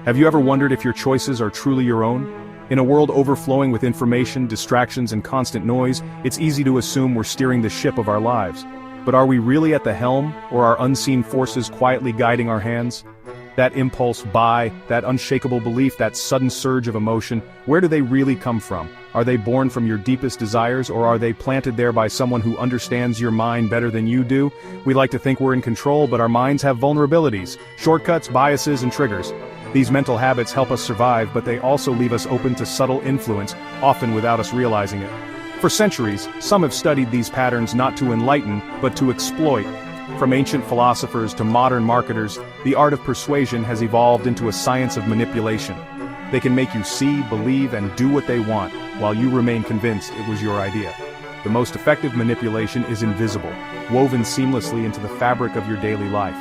Have you ever wondered if your choices are truly your own? In a world overflowing with information, distractions, and constant noise, it's easy to assume we're steering the ship of our lives. But are we really at the helm, or are unseen forces quietly guiding our hands? That impulse buy, that unshakable belief, that sudden surge of emotion, where do they really come from? Are they born from your deepest desires, or are they planted there by someone who understands your mind better than you do? We like to think we're in control, but our minds have vulnerabilities, shortcuts, biases, and triggers. These mental habits help us survive, but they also leave us open to subtle influence, often without us realizing it. For centuries, some have studied these patterns not to enlighten, but to exploit. From ancient philosophers to modern marketers, the art of persuasion has evolved into a science of manipulation. They can make you see, believe, and do what they want, while you remain convinced it was your idea. The most effective manipulation is invisible, woven seamlessly into the fabric of your daily life.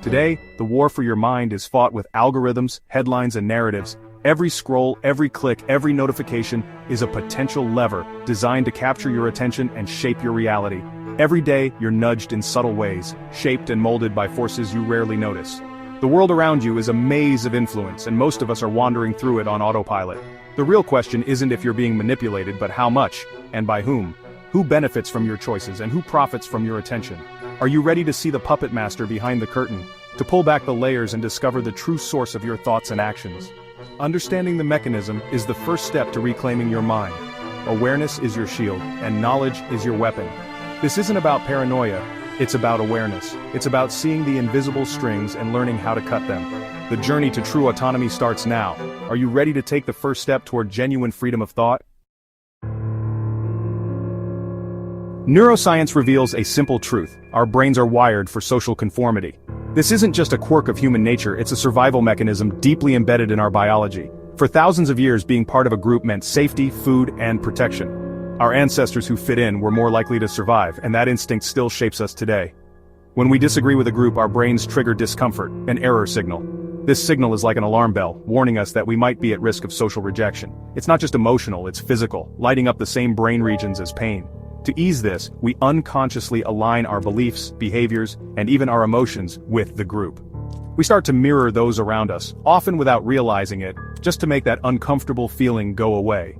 Today, the war for your mind is fought with algorithms, headlines, and narratives. Every scroll, every click, every notification is a potential lever designed to capture your attention and shape your reality. Every day, you're nudged in subtle ways, shaped and molded by forces you rarely notice. The world around you is a maze of influence, and most of us are wandering through it on autopilot. The real question isn't if you're being manipulated, but how much, and by whom. Who benefits from your choices, and who profits from your attention? Are you ready to see the puppet master behind the curtain, to pull back the layers and discover the true source of your thoughts and actions? Understanding the mechanism is the first step to reclaiming your mind. Awareness is your shield, and knowledge is your weapon. This isn't about paranoia, it's about awareness. It's about seeing the invisible strings and learning how to cut them. The journey to true autonomy starts now. Are you ready to take the first step toward genuine freedom of thought? Neuroscience reveals a simple truth: our brains are wired for social conformity. This isn't just a quirk of human nature, it's a survival mechanism deeply embedded in our biology. For thousands of years, being part of a group meant safety, food, and protection. Our ancestors who fit in were more likely to survive, and that instinct still shapes us today. When we disagree with a group, our brains trigger discomfort, an error signal. This signal is like an alarm bell, warning us that we might be at risk of social rejection. It's not just emotional, it's physical, lighting up the same brain regions as pain. To ease this, we unconsciously align our beliefs, behaviors, and even our emotions with the group. We start to mirror those around us, often without realizing it, just to make that uncomfortable feeling go away.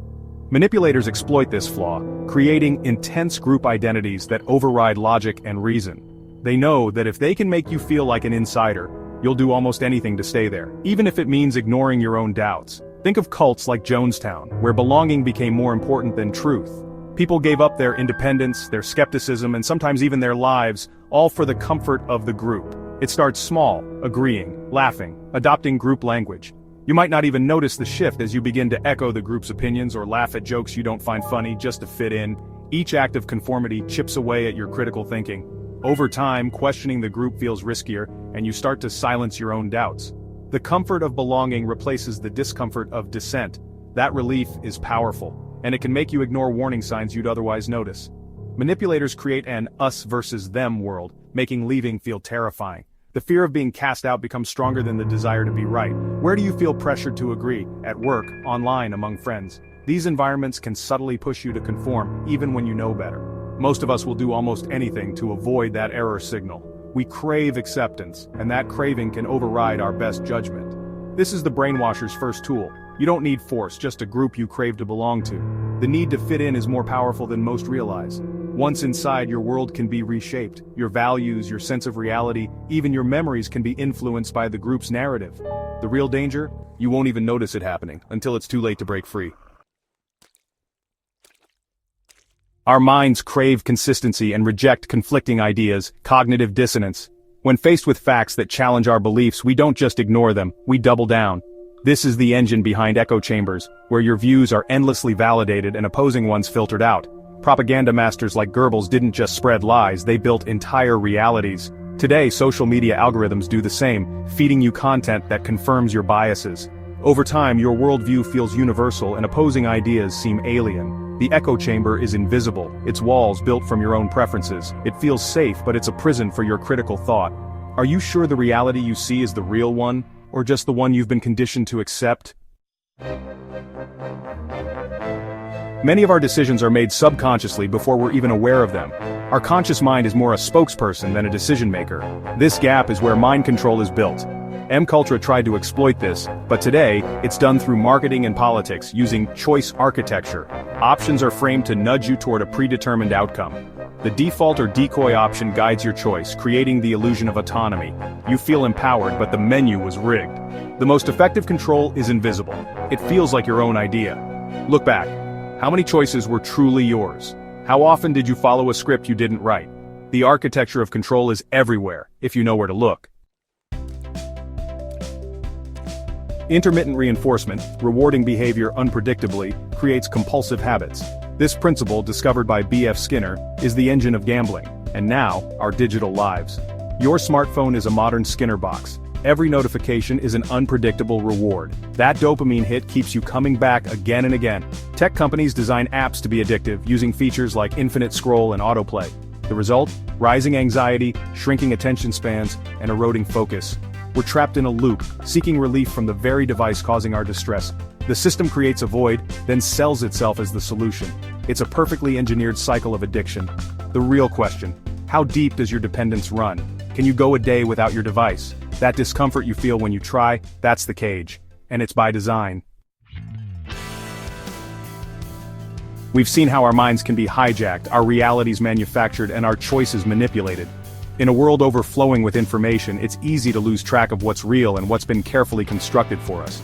Manipulators exploit this flaw, creating intense group identities that override logic and reason. They know that if they can make you feel like an insider, you'll do almost anything to stay there, even if it means ignoring your own doubts. Think of cults like Jonestown, where belonging became more important than truth. People gave up their independence, their skepticism, and sometimes even their lives, all for the comfort of the group. It starts small, agreeing, laughing, adopting group language. You might not even notice the shift as you begin to echo the group's opinions or laugh at jokes you don't find funny just to fit in. Each act of conformity chips away at your critical thinking. Over time, questioning the group feels riskier, and you start to silence your own doubts. The comfort of belonging replaces the discomfort of dissent. That relief is powerful, and it can make you ignore warning signs you'd otherwise notice. Manipulators create an us versus them world, making leaving feel terrifying. The fear of being cast out becomes stronger than the desire to be right. Where do you feel pressured to agree? At work, online, among friends. These environments can subtly push you to conform, even when you know better. Most of us will do almost anything to avoid that error signal. We crave acceptance, and that craving can override our best judgment. This is the brainwasher's first tool. You don't need force, just a group you crave to belong to. The need to fit in is more powerful than most realize. Once inside, your world can be reshaped. Your values, your sense of reality, even your memories can be influenced by the group's narrative. The real danger? You won't even notice it happening, until it's too late to break free. Our minds crave consistency and reject conflicting ideas, cognitive dissonance. When faced with facts that challenge our beliefs, we don't just ignore them, we double down. This is the engine behind echo chambers, where your views are endlessly validated and opposing ones filtered out. Propaganda masters like Goebbels didn't just spread lies, they built entire realities. Today, social media algorithms do the same, feeding you content that confirms your biases. Over time, your worldview feels universal and opposing ideas seem alien. The echo chamber is invisible, its walls built from your own preferences. It feels safe, but it's a prison for your critical thought. Are you sure the reality you see is the real one, or just the one you've been conditioned to accept? Many of our decisions are made subconsciously before we're even aware of them. Our conscious mind is more a spokesperson than a decision maker. This gap is where mind control is built. M-Culture tried to exploit this, but today, it's done through marketing and politics using choice architecture. Options are framed to nudge you toward a predetermined outcome. The default or decoy option guides your choice, creating the illusion of autonomy. You feel empowered, but the menu was rigged. The most effective control is invisible. It feels like your own idea. Look back. How many choices were truly yours? How often did you follow a script you didn't write? The architecture of control is everywhere, if you know where to look. Intermittent reinforcement, rewarding behavior unpredictably, creates compulsive habits. This principle, discovered by B.F. Skinner, is the engine of gambling, and now, our digital lives. Your smartphone is a modern Skinner box. Every notification is an unpredictable reward. That dopamine hit keeps you coming back again and again. Tech companies design apps to be addictive, using features like infinite scroll and autoplay. The result? Rising anxiety, shrinking attention spans, and eroding focus. We're trapped in a loop, seeking relief from the very device causing our distress. The system creates a void, then sells itself as the solution. It's a perfectly engineered cycle of addiction. The real question: how deep does your dependence run? Can you go a day without your device? That discomfort you feel when you try, that's the cage. And it's by design. We've seen how our minds can be hijacked, our realities manufactured, and our choices manipulated. In a world overflowing with information, it's easy to lose track of what's real and what's been carefully constructed for us.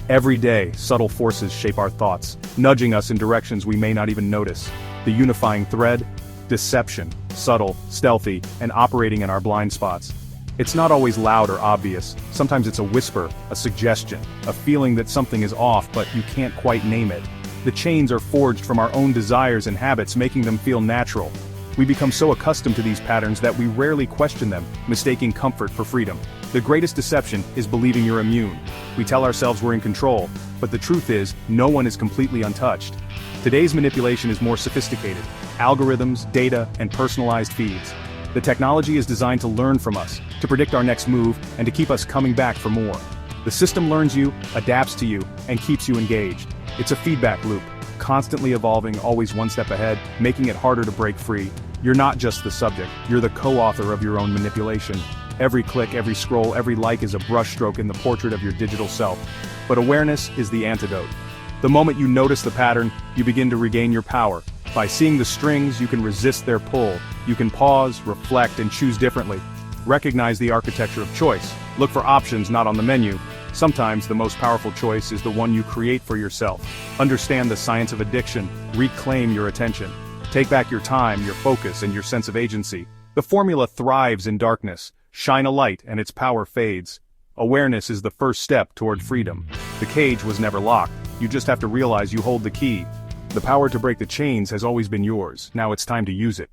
Every day, subtle forces shape our thoughts, nudging us in directions we may not even notice. The unifying thread? Deception, subtle, stealthy, and operating in our blind spots. It's not always loud or obvious. Sometimes it's a whisper, a suggestion, a feeling that something is off but you can't quite name it. The chains are forged from our own desires and habits, making them feel natural. We become so accustomed to these patterns that we rarely question them, mistaking comfort for freedom. The greatest deception is believing you're immune. We tell ourselves we're in control, but the truth is, no one is completely untouched. Today's manipulation is more sophisticated. Algorithms, data, and personalized feeds. The technology is designed to learn from us, to predict our next move, and to keep us coming back for more. The system learns you, adapts to you, and keeps you engaged. It's a feedback loop, constantly evolving, always one step ahead, making it harder to break free. You're not just the subject, you're the co-author of your own manipulation. Every click, every scroll, every like is a brushstroke in the portrait of your digital self. But awareness is the antidote. The moment you notice the pattern, you begin to regain your power. By seeing the strings, you can resist their pull. You can pause, reflect, and choose differently. Recognize the architecture of choice. Look for options not on the menu. Sometimes the most powerful choice is the one you create for yourself. Understand the science of addiction. Reclaim your attention. Take back your time, your focus, and your sense of agency. The formula thrives in darkness. Shine a light and its power fades. Awareness is the first step toward freedom. The cage was never locked. You just have to realize you hold the key. The power to break the chains has always been yours. Now it's time to use it.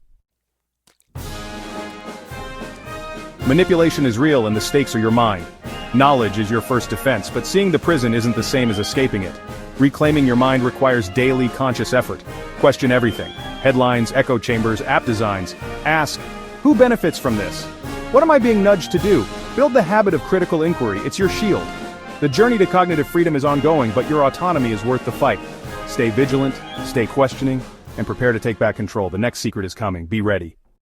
Manipulation is real and the stakes are your mind. Knowledge is your first defense, but seeing the prison isn't the same as escaping it. Reclaiming your mind requires daily conscious effort. Question everything. Headlines, echo chambers, app designs. Ask, who benefits from this? What am I being nudged to do? Build the habit of critical inquiry. It's your shield. The journey to cognitive freedom is ongoing, but your autonomy is worth the fight. Stay vigilant, stay questioning, and prepare to take back control. The next secret is coming. Be ready.